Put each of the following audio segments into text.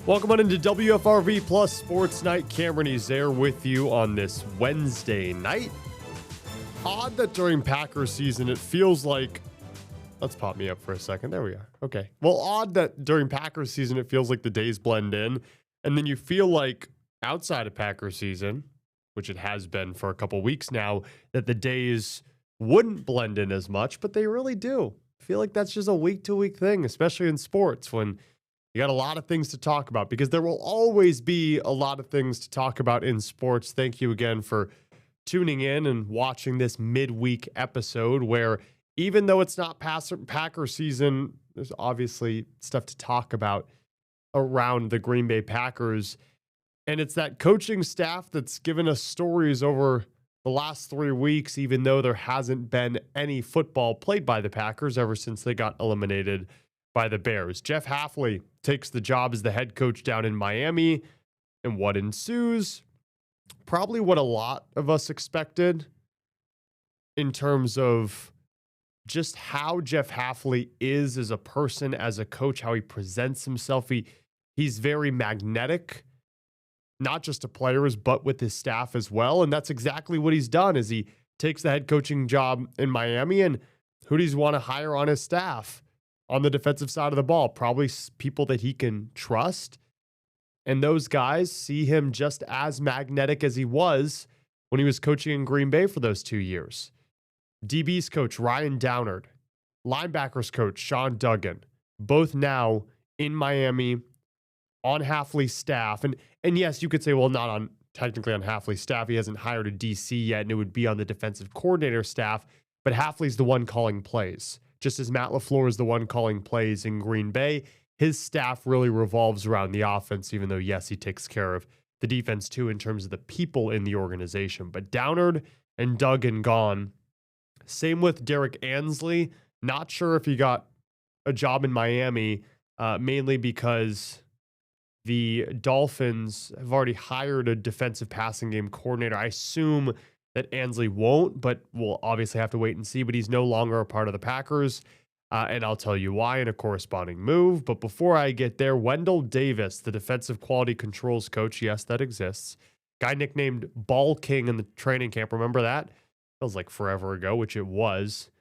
Welcome on into WFRV Plus Sports Night. Cameron there with you on this Wednesday night. Odd that during Packers season it feels like, let's pop me up for a second. There we are. Okay. Well, odd that during Packers season it feels like the days blend in, and then you feel like outside of Packers season, which it has been for a couple weeks now, that the days wouldn't blend in as much, but they really do. I feel like that's just a week-to-week thing, especially in sports when you got a lot of things to talk about, because there will always be a lot of things to talk about in sports. Thank you again for tuning in and watching this midweek episode where, even though it's not Packer season, there's obviously stuff to talk about around the Green Bay Packers. And it's that coaching staff that's given us stories over the last 3 weeks, even though there hasn't been any football played by the Packers ever since they got eliminated by the Bears. Jeff Hafley takes the job as the head coach down in Miami, and what ensues, probably what a lot of us expected in terms of just how Jeff Hafley is as a person, as a coach, how he presents himself. He's very magnetic, not just to players, but with his staff as well. And that's exactly what he's done, is he takes the head coaching job in Miami, and who does he want to hire on his staff? On the defensive side of the ball, probably people that he can trust. And those guys see him just as magnetic as he was when he was coaching in Green Bay for those 2 years. DB's coach, Ryan Downard, linebackers coach, Sean Duggan, both now in Miami on Hafley's staff. And yes, you could say, well, not on technically on Hafley's staff. He hasn't hired a DC yet, and it would be on the defensive coordinator staff. But Hafley's the one calling plays. Just as Matt LaFleur is the one calling plays in Green Bay, his staff really revolves around the offense, even though, yes, he takes care of the defense too in terms of the people in the organization. But Downard and Duggan gone. Same with Derek Ansley. Not sure if he got a job in Miami, mainly because the Dolphins have already hired a defensive passing game coordinator. I assume that Ansley won't, but we'll obviously have to wait and see. But he's no longer a part of the Packers, and I'll tell you why in a corresponding move. But before I get there, Wendell Davis, the defensive quality controls coach, yes, that exists. Guy nicknamed Ball King in the training camp. Remember that? That was like forever ago, which it was.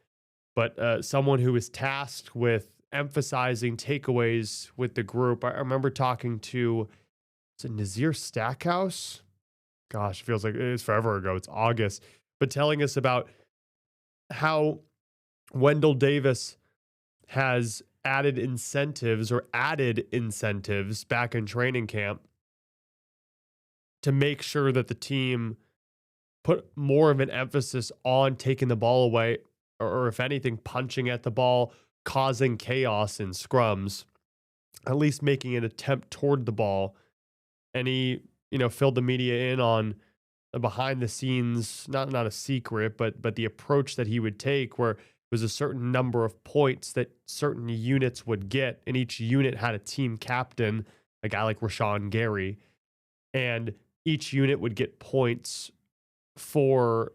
But someone who is tasked with emphasizing takeaways with the group. I remember talking to, is it Nazir Stackhouse? Gosh, it feels like it's forever ago. It's August. But telling us about how Wendell Davis has added incentives back in training camp to make sure that the team put more of an emphasis on taking the ball away, or if anything, punching at the ball, causing chaos in scrums, at least making an attempt toward the ball. And he filled the media in on the behind the scenes, not a secret, but the approach that he would take, where it was a certain number of points that certain units would get, and each unit had a team captain, a guy like Rashawn Gary, and each unit would get points for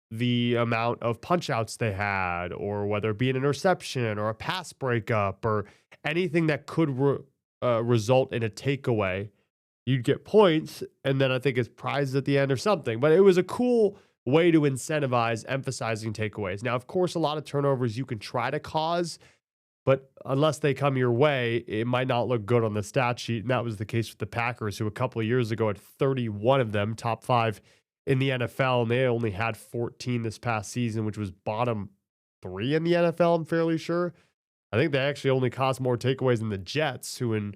the amount of punch outs they had, or whether it be an interception or a pass breakup or anything that could result in a takeaway. You'd get points, and then I think it's prizes at the end or something. But it was a cool way to incentivize emphasizing takeaways. Now, of course, a lot of turnovers you can try to cause, but unless they come your way, it might not look good on the stat sheet. And that was the case with the Packers, who a couple of years ago had 31 of them, top 5 in the NFL, and they only had 14 this past season, which was bottom 3 in the NFL, I'm fairly sure. I think they actually only caused more takeaways than the Jets, who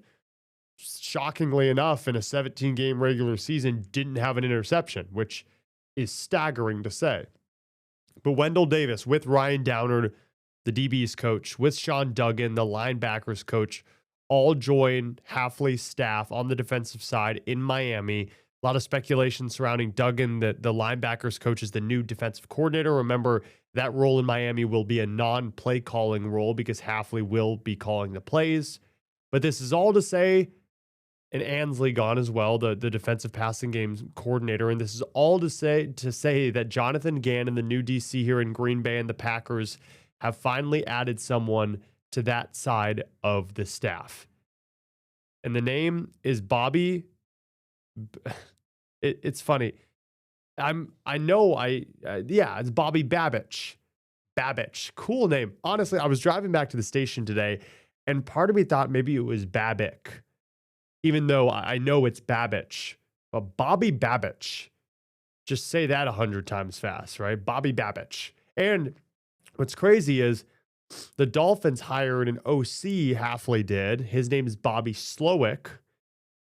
shockingly enough, in a 17-game regular season, didn't have an interception, which is staggering to say. But Wendell Davis with Ryan Downard, the DB's coach, with Sean Duggan, the linebackers coach, all join Hafley's staff on the defensive side in Miami. A lot of speculation surrounding Duggan, the linebackers coach, is the new defensive coordinator. Remember, that role in Miami will be a non-play calling role because Hafley will be calling the plays. But this is all to say, and Ansley gone as well, the defensive passing games coordinator. And this is all to say that Jonathan Gannon, the new DC here in Green Bay, and the Packers have finally added someone to that side of the staff. And the name is Bobby. It's funny. Yeah, it's Bobby Babich. Babich. Cool name. Honestly, I was driving back to the station today, and part of me thought maybe it was Babic, even though I know it's Babich. But Bobby Babich. Just say that 100 times fast, right? Bobby Babich. And what's crazy is the Dolphins hired an OC, Halfley did. His name is Bobby Slowick,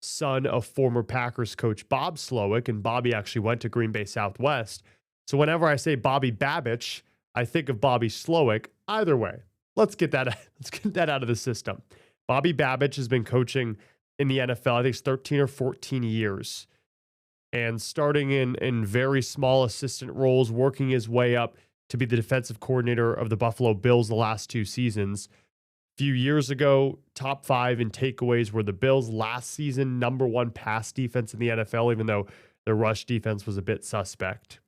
son of former Packers coach Bob Slowick, and Bobby actually went to Green Bay Southwest. So whenever I say Bobby Babich, I think of Bobby Slowick. Either way, let's get that out of the system. Bobby Babich has been coaching in the NFL, I think it's 13 or 14 years. And starting in very small assistant roles, working his way up to be the defensive coordinator of the Buffalo Bills the last 2 seasons. A few years ago, top 5 in takeaways were the Bills. Last season, number 1 pass defense in the NFL, even though their rush defense was a bit suspect.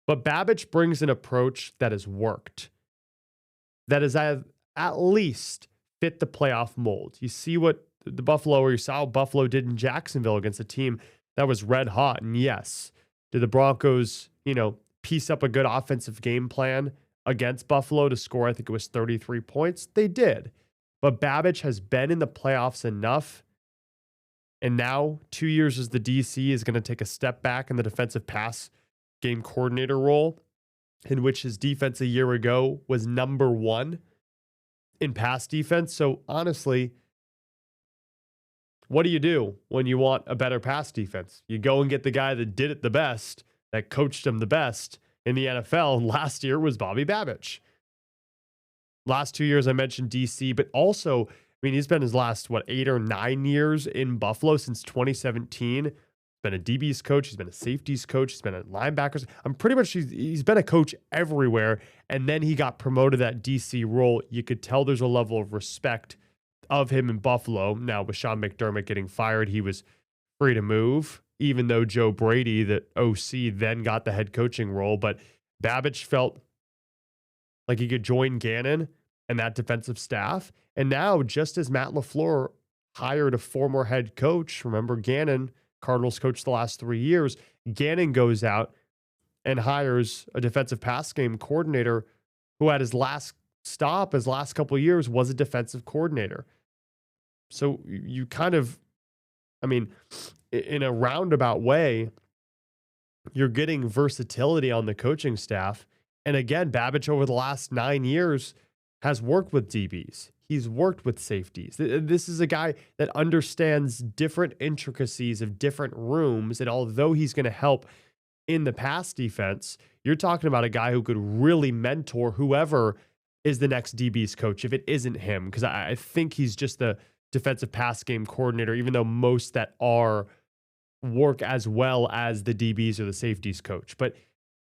But Babich brings an approach that has worked, that has at least fit the playoff mold. You see what the Buffalo, or you saw what Buffalo did in Jacksonville against a team that was red hot. And yes, did the Broncos, piece up a good offensive game plan against Buffalo to score, I think it was 33 points? They did. But Babich has been in the playoffs enough. And now, 2 years as the DC, is going to take a step back in the defensive pass game coordinator role, in which his defense a year ago was number 1 in pass defense. So honestly, what do you do when you want a better pass defense? You go and get the guy that did it the best, that coached him the best in the NFL. And last year was Bobby Babich. Last 2 years, I mentioned DC, but also, he's been his last, 8 or 9 years in Buffalo since 2017. He's been a DB's coach. He's been a safeties coach. He's been a linebackers. I'm pretty much, he's been a coach everywhere. And then he got promoted to that DC role. You could tell there's a level of respect of him in Buffalo. Now, with Sean McDermott getting fired, he was free to move, even though Joe Brady, the OC, then got the head coaching role. But Babich felt like he could join Gannon and that defensive staff. And now, just as Matt LaFleur hired a former head coach, remember Gannon, Cardinals coach the last 3 years, Gannon goes out and hires a defensive pass game coordinator who at his last couple of years was a defensive coordinator. So you kind of, in a roundabout way, you're getting versatility on the coaching staff. And again, Babich over the last 9 years has worked with DBs. He's worked with safeties. This is a guy that understands different intricacies of different rooms. And although he's going to help in the pass defense, you're talking about a guy who could really mentor whoever is the next DB's coach, if it isn't him, because I think he's just the defensive pass game coordinator, even though most that are work as well as the DBs or the safeties coach. But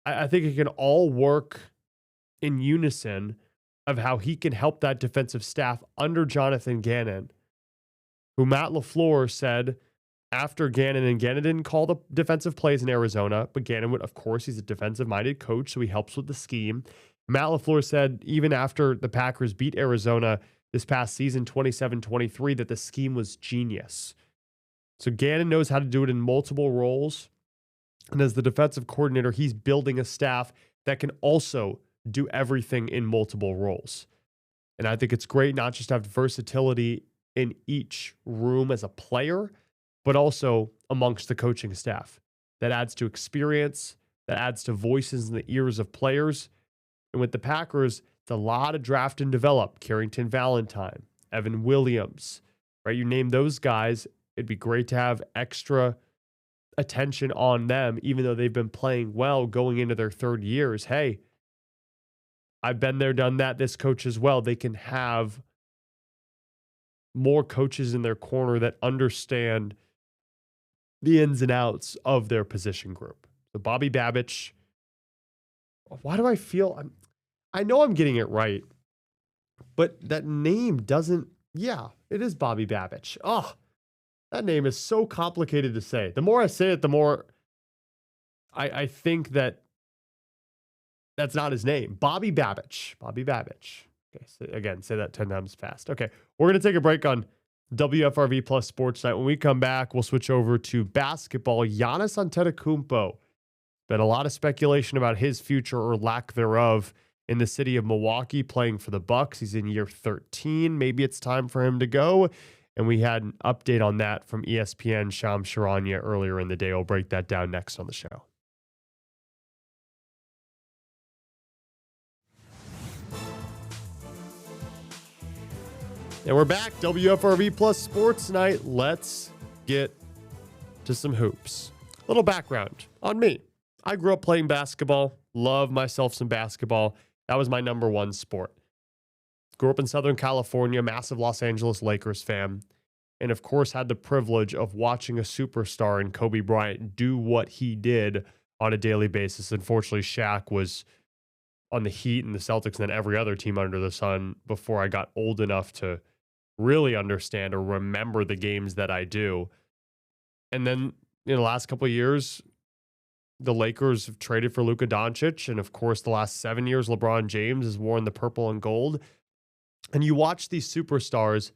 I think it can all work in unison of how he can help that defensive staff under Jonathan Gannon, who Matt LaFleur said after Gannon didn't call the defensive plays in Arizona, but Gannon would, of course, he's a defensive-minded coach, so he helps with the scheme. Matt LaFleur said even after the Packers beat Arizona this past season, 27-23, that the scheme was genius. So Gannon knows how to do it in multiple roles. And as the defensive coordinator, he's building a staff that can also do everything in multiple roles. And I think it's great not just to have versatility in each room as a player, but also amongst the coaching staff. That adds to experience, that adds to voices in the ears of players. And with the Packers, it's a lot of draft and develop. Carrington Valentine, Evan Williams, right? You name those guys, it'd be great to have extra attention on them, even though they've been playing well going into their third years. Hey, I've been there, done that. This coach as well. They can have more coaches in their corner that understand the ins and outs of their position group. So Bobby Babich, why do I feel I know I'm getting it right, but that name doesn't, it is Bobby Babich. Oh, that name is so complicated to say. The more I say it, the more I think that's not his name. Bobby Babich. Bobby Babich. Okay, so again, say that 10 times fast. Okay, we're going to take a break on WFRV Plus Sports Night. When we come back, we'll switch over to basketball. Giannis Antetokounmpo. Been a lot of speculation about his future or lack thereof in the city of Milwaukee, playing for the Bucks. He's in year 13. Maybe it's time for him to go. And we had an update on that from ESPN Sham Charania earlier in the day. We'll break that down next on the show. And we're back. WFRV Plus Sports Night. Let's get to some hoops. A little background on me. I grew up playing basketball. Love myself some basketball. That was my number one sport. Grew up in Southern California, massive Los Angeles Lakers fan. And of course, had the privilege of watching a superstar in Kobe Bryant do what he did on a daily basis. Unfortunately, Shaq was on the Heat and the Celtics and then every other team under the sun before I got old enough to really understand or remember the games that I do. And then in the last couple of years, the Lakers have traded for Luka Doncic. And of course, the last 7 years, LeBron James has worn the purple and gold. And you watch these superstars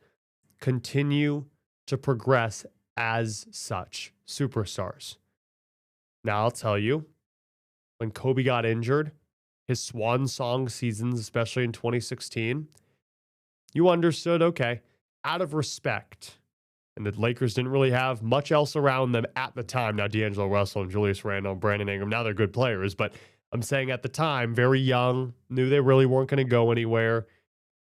continue to progress as such superstars. Now, I'll tell you, when Kobe got injured, his swan song seasons, especially in 2016, you understood, okay, out of respect. And the Lakers didn't really have much else around them at the time. Now, D'Angelo Russell and Julius Randle and Brandon Ingram, now they're good players. But I'm saying at the time, very young, knew they really weren't going to go anywhere.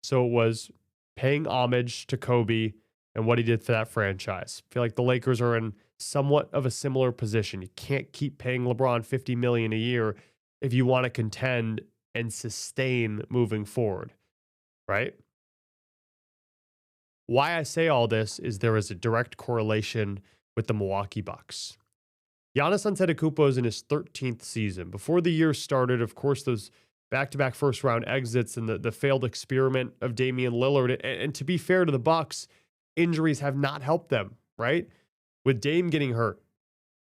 So it was paying homage to Kobe and what he did for that franchise. I feel like the Lakers are in somewhat of a similar position. You can't keep paying LeBron $50 million a year if you want to contend and sustain moving forward, right? Why I say all this is there is a direct correlation with the Milwaukee Bucks. Giannis Antetokounmpo is in his 13th season. Before the year started, of course, those back-to-back first-round exits and the failed experiment of Damian Lillard. And to be fair to the Bucks, injuries have not helped them, right? With Dame getting hurt,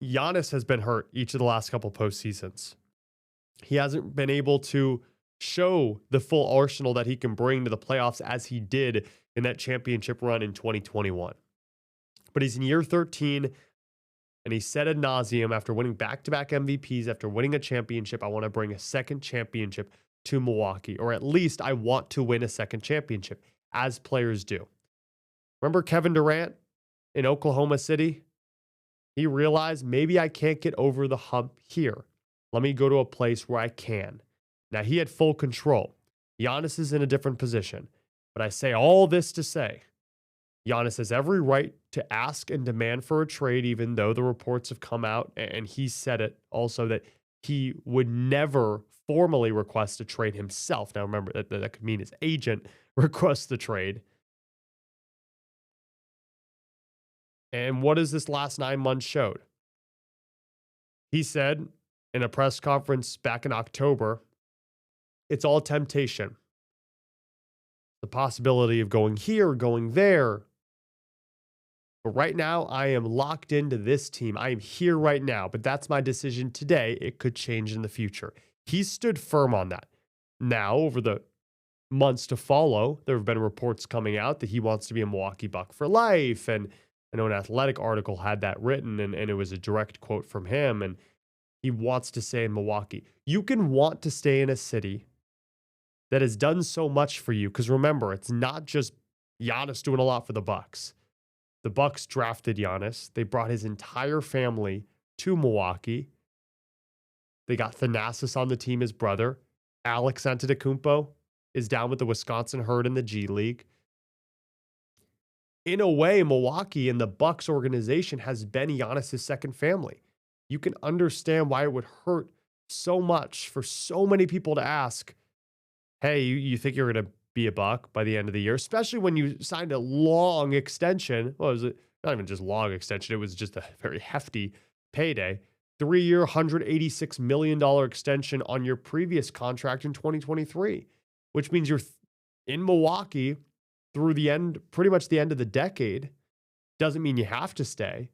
Giannis has been hurt each of the last couple postseasons. He hasn't been able to show the full arsenal that he can bring to the playoffs as he did in that championship run in 2021. But he's in year 13, and he said ad nauseum after winning back-to-back MVPs, after winning a championship, I want to bring a second championship to Milwaukee, or at least I want to win a second championship, as players do. Remember Kevin Durant in Oklahoma City? He realized maybe I can't get over the hump here. Let me go to a place where I can. Now, he had full control. Giannis is in a different position. But I say all this to say, Giannis has every right to ask and demand for a trade, even though the reports have come out, and he said it also that he would never formally request a trade himself. Now, remember, that could mean his agent requests the trade. And what has this last 9 months showed? He said in a press conference back in October, it's all temptation. The possibility of going here, going there. But right now, I am locked into this team. I am here right now, but that's my decision today. It could change in the future. He stood firm on that. Now, over the months to follow, there have been reports coming out that he wants to be a Milwaukee Buck for life. And I know an Athletic article had that written, and it was a direct quote from him. And he wants to stay in Milwaukee. You can want to stay in a city that has done so much for you. Because remember, it's not just Giannis doing a lot for the Bucks. The Bucks drafted Giannis. They brought his entire family to Milwaukee. They got Thanasis on the team, his brother. Alex Antetokounmpo is down with the Wisconsin Herd in the G League. In a way, Milwaukee and the Bucks organization has been Giannis' second family. You can understand why it would hurt so much for so many people to ask, hey, you think you're going to be a Buck by the end of the year, especially when you signed a long extension. Well, was it not even just long extension? It was just a very hefty payday. 3-year, $186 million extension on your previous contract in 2023, which means you're in Milwaukee through the end, pretty much the end of the decade. Doesn't mean you have to stay,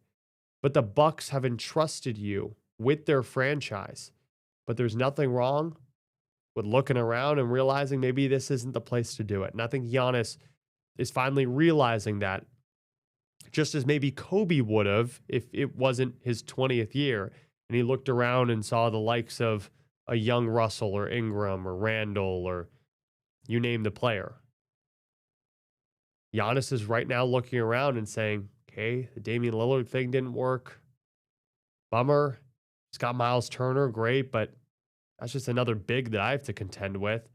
but the Bucks have entrusted you with their franchise. But there's nothing wrong with looking around and realizing maybe this isn't the place to do it. And I think Giannis is finally realizing that just as maybe Kobe would have if it wasn't his 20th year and he looked around and saw the likes of a young Russell or Ingram or Randall or you name the player. Giannis is right now looking around and saying, okay, the Damian Lillard thing didn't work. Bummer. He's got Miles Turner, great, but that's just another big that I have to contend with.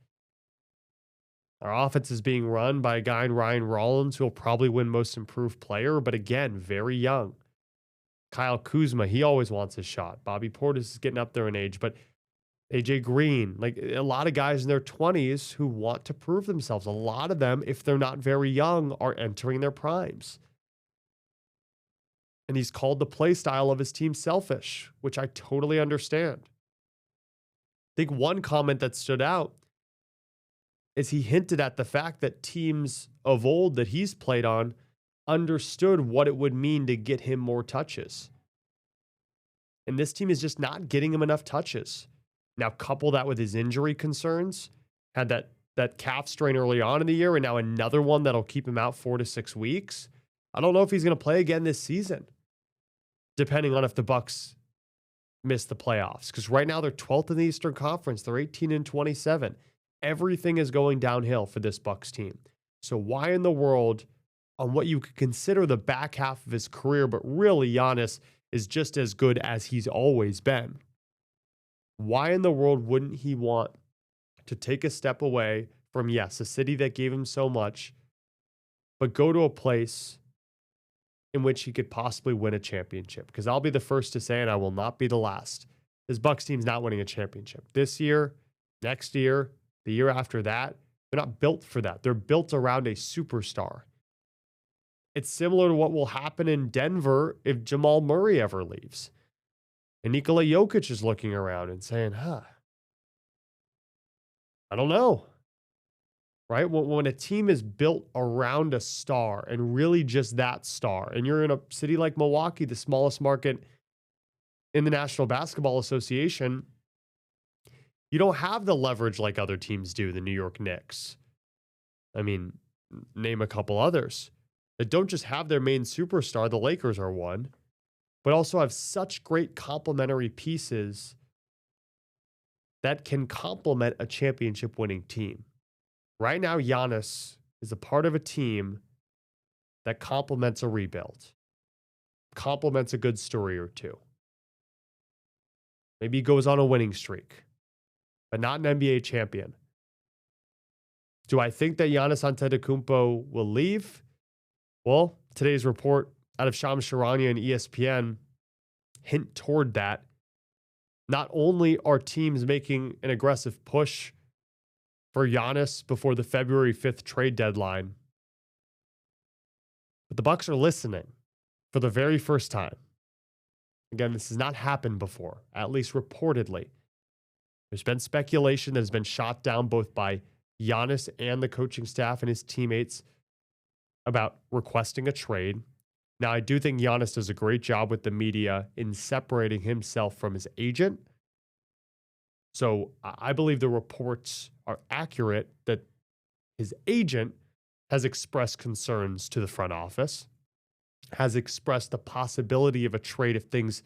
Our offense is being run by a guy in Ryan Rollins who will probably win Most Improved Player, but again, very young. Kyle Kuzma, he always wants his shot. Bobby Portis is getting up there in age, but AJ Green, like a lot of guys in their 20s who want to prove themselves. A lot of them, if they're not very young, are entering their primes. And he's called the play style of his team selfish, which I totally understand. I think one comment that stood out is he hinted at the fact that teams of old that he's played on understood what it would mean to get him more touches. And this team is just not getting him enough touches. Now, couple that with his injury concerns, had that calf strain early on in the year, and now another one that'll keep him out 4 to 6 weeks. I don't know if he's going to play again this season, depending on if the Bucks miss the playoffs. Because right now they're 12th in the Eastern Conference. They're 18-27. Everything is going downhill for this Bucks team. So why in the world, on what you could consider the back half of his career, but really Giannis is just as good as he's always been, why in the world wouldn't he want to take a step away from, yes, a city that gave him so much, but go to a place in which he could possibly win a championship? Because I'll be the first to say, and I will not be the last, this Bucks team's not winning a championship this year, next year, the year after that. They're not built for that. They're built around a superstar. It's similar to what will happen in Denver if Jamal Murray ever leaves. And Nikola Jokic is looking around and saying, I don't know. Right? When a team is built around a star and really just that star, and you're in a city like Milwaukee, the smallest market in the National Basketball Association, you don't have the leverage like other teams do, the New York Knicks. I mean, name a couple others that don't just have their main superstar. The Lakers are one, but also have such great complementary pieces that can complement a championship winning team. Right now, Giannis is a part of a team that complements a rebuild, complements a good story or two. Maybe he goes on a winning streak, but not an NBA champion. Do I think that Giannis Antetokounmpo will leave? Well, today's report out of Shams Charania and ESPN hint toward that. Not only are teams making an aggressive push for Giannis before the February 5th trade deadline, but the Bucks are listening for the very first time. Again, this has not happened before, at least reportedly. There's been speculation that has been shot down both by Giannis and the coaching staff and his teammates about requesting a trade. Now, I do think Giannis does a great job with the media in separating himself from his agent. So I believe the reports are accurate that his agent has expressed concerns to the front office, has expressed the possibility of a trade if things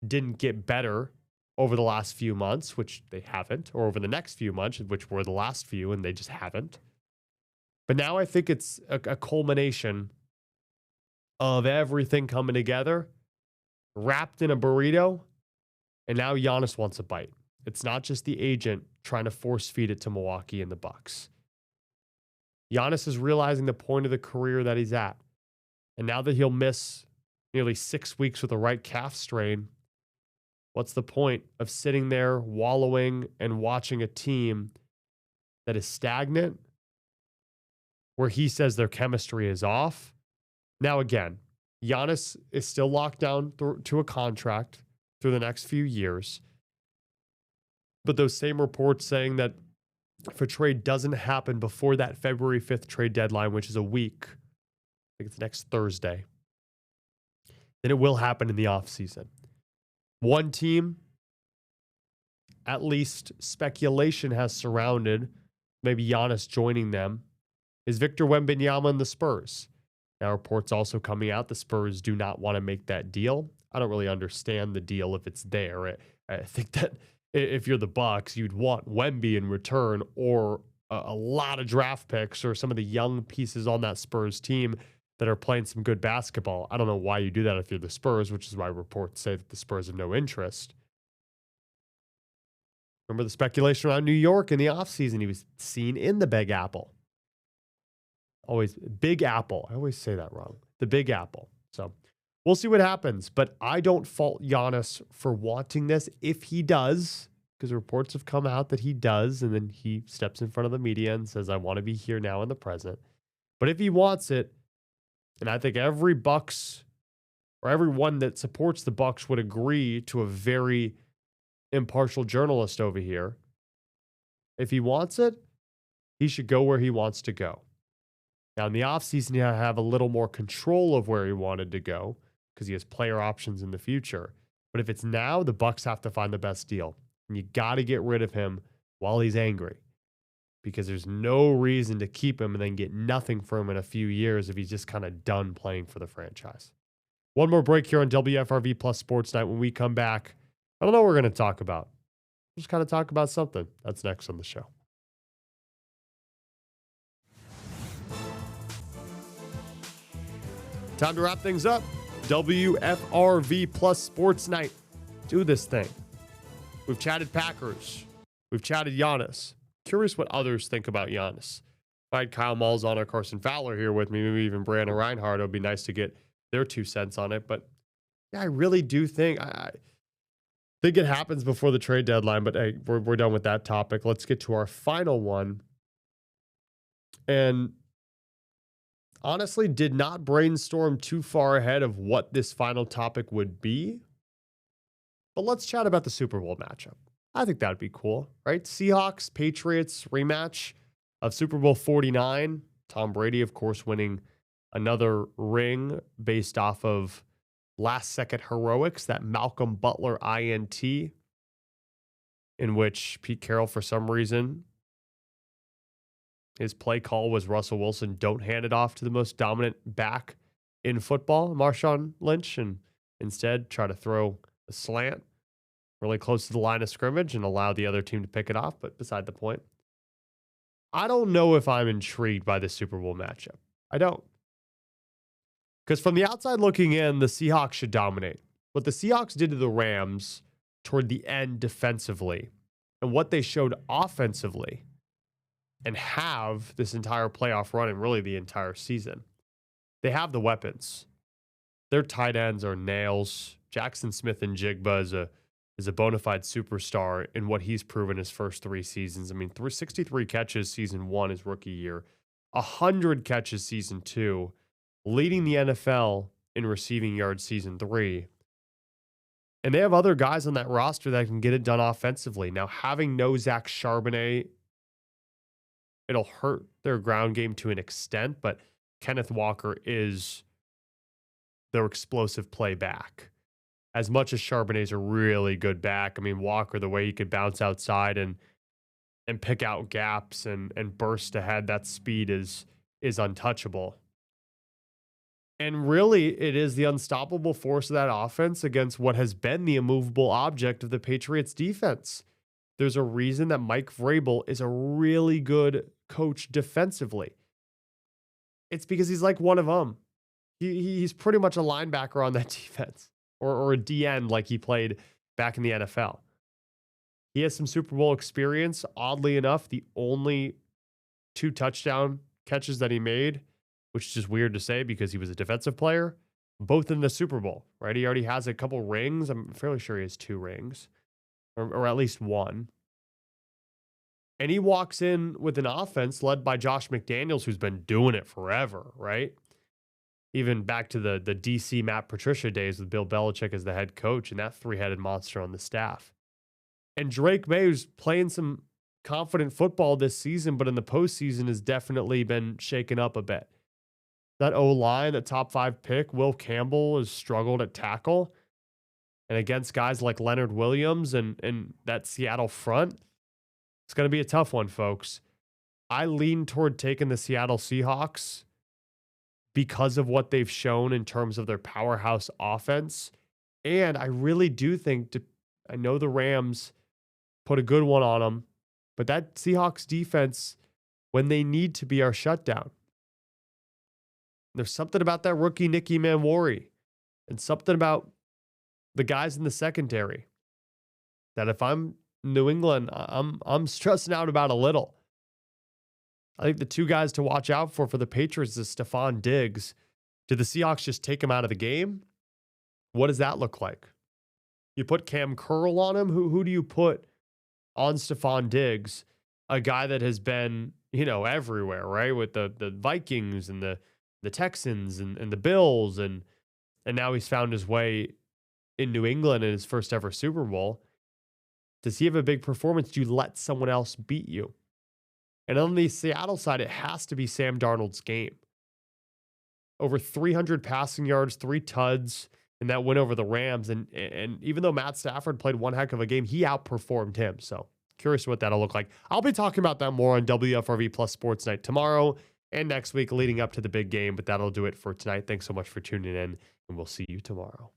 didn't get better over the last few months, which they haven't, or over the next few months, which were the last few, and they just haven't. But now I think it's a culmination of everything coming together, wrapped in a burrito, and now Giannis wants a bite. It's not just the agent trying to force feed it to Milwaukee and the Bucks. Giannis is realizing the point of the career that he's at. And now that he'll miss nearly 6 weeks with a right calf strain, what's the point of sitting there wallowing and watching a team that is stagnant, where he says their chemistry is off? Now, again, Giannis is still locked down to a contract through the next few years. But those same reports saying that if a trade doesn't happen before that February 5th trade deadline, which is a week, I think it's next Thursday, then it will happen in the offseason. One team, at least speculation has surrounded maybe Giannis joining them, is Victor Wembanyama and the Spurs. Now, reports also coming out the Spurs do not want to make that deal. I don't really understand the deal if it's there. I think that if you're the Bucks, you'd want Wemby in return or a lot of draft picks or some of the young pieces on that Spurs team that are playing some good basketball. I don't know why you do that if you're the Spurs, which is why reports say that the Spurs have no interest. Remember the speculation around New York in the offseason? He was seen in the Big Apple. Always Big Apple. I always say that wrong. The Big Apple. So we'll see what happens. But I don't fault Giannis for wanting this if he does, because reports have come out that he does. And then he steps in front of the media and says, I want to be here now in the present. But if he wants it, and I think every Bucks or everyone that supports the Bucks would agree to a very impartial journalist over here. If he wants it, he should go where he wants to go. Now, in the offseason, he'll have a little more control of where he wanted to go because he has player options in the future. But if it's now, the Bucks have to find the best deal. And you got to get rid of him while he's angry because there's no reason to keep him and then get nothing from him in a few years if he's just kind of done playing for the franchise. One more break here on WFRV Plus Sports Night. When we come back, I don't know what we're going to talk about. Just kind of talk about something. That's next on the show. Time to wrap things up. WFRV Plus Sports Night. Do this thing. We've chatted Packers. We've chatted Giannis. Curious what others think about Giannis. I had Kyle Malzahn or Carson Fowler here with me, maybe even Brandon Reinhardt. It would be nice to get their 2 cents on it. But yeah, I really do think I think it happens before the trade deadline. But hey, we're done with that topic. Let's get to our final one. And honestly, did not brainstorm too far ahead of what this final topic would be. But let's chat about the Super Bowl matchup. I think that would be cool, right? Seahawks, Patriots rematch of Super Bowl 49. Tom Brady, of course, winning another ring based off of last-second heroics, that Malcolm Butler INT, in which Pete Carroll, for some reason, his play call was Russell Wilson, don't hand it off to the most dominant back in football, Marshawn Lynch, and instead try to throw a slant really close to the line of scrimmage and allow the other team to pick it off, but beside the point. I don't know if I'm intrigued by the Super Bowl matchup. I don't. Because from the outside looking in, the Seahawks should dominate. What the Seahawks did to the Rams toward the end defensively and what they showed offensively and have this entire playoff run and really the entire season. They have the weapons. Their tight ends are nails. Jackson Smith and Jigba is a bona fide superstar in what he's proven his first 3 seasons. I mean, 63 catches season 1 his rookie year, 100 catches season 2, leading the NFL in receiving yards season 3. And they have other guys on that roster that can get it done offensively. Now, having no Zach Charbonnet, it'll hurt their ground game to an extent, but Kenneth Walker is their explosive play back. As much as Charbonnet's a really good back, I mean, Walker, the way he could bounce outside and pick out gaps and burst ahead, that speed is untouchable. And really, it is the unstoppable force of that offense against what has been the immovable object of the Patriots defense. There's a reason that Mike Vrabel is a really good coach defensively. It's because he's like one of them. He's pretty much a linebacker on that defense or a DN like he played back in the NFL. He has some Super Bowl experience. Oddly enough, the only 2 touchdown catches that he made, which is just weird to say because he was a defensive player, both in the Super Bowl, right? He already has a couple rings. I'm fairly sure he has 2 rings, or at least 1. And he walks in with an offense led by Josh McDaniels, who's been doing it forever, right? Even back to the DC Matt Patricia days with Bill Belichick as the head coach and that 3-headed monster on the staff. And Drake May, who's playing some confident football this season, but in the postseason has definitely been shaken up a bit. That O-line, that top 5 pick, Will Campbell, has struggled at tackle. And against guys like Leonard Williams and that Seattle front, it's going to be a tough one, folks. I lean toward taking the Seattle Seahawks because of what they've shown in terms of their powerhouse offense. And I really do think, I know the Rams put a good one on them, but that Seahawks defense, when they need to be, our shutdown. There's something about that rookie Nicky Manwari and something about the guys in the secondary that if I'm New England, I'm stressing out about a little. I think the two guys to watch out for the Patriots is Stephon Diggs. Did the Seahawks just take him out of the game? What does that look like? You put Cam Curl on him? Who do you put on Stephon Diggs? A guy that has been, everywhere, right? With the Vikings and the Texans and the Bills, and now he's found his way in New England in his first ever Super Bowl. Does he have a big performance? Do you let someone else beat you? And on the Seattle side, it has to be Sam Darnold's game. Over 300 passing yards, 3 tuds, and that win over the Rams. And even though Matt Stafford played one heck of a game, he outperformed him. So curious what that'll look like. I'll be talking about that more on WFRV Plus Sports Night tomorrow and next week leading up to the big game. But that'll do it for tonight. Thanks so much for tuning in, and we'll see you tomorrow.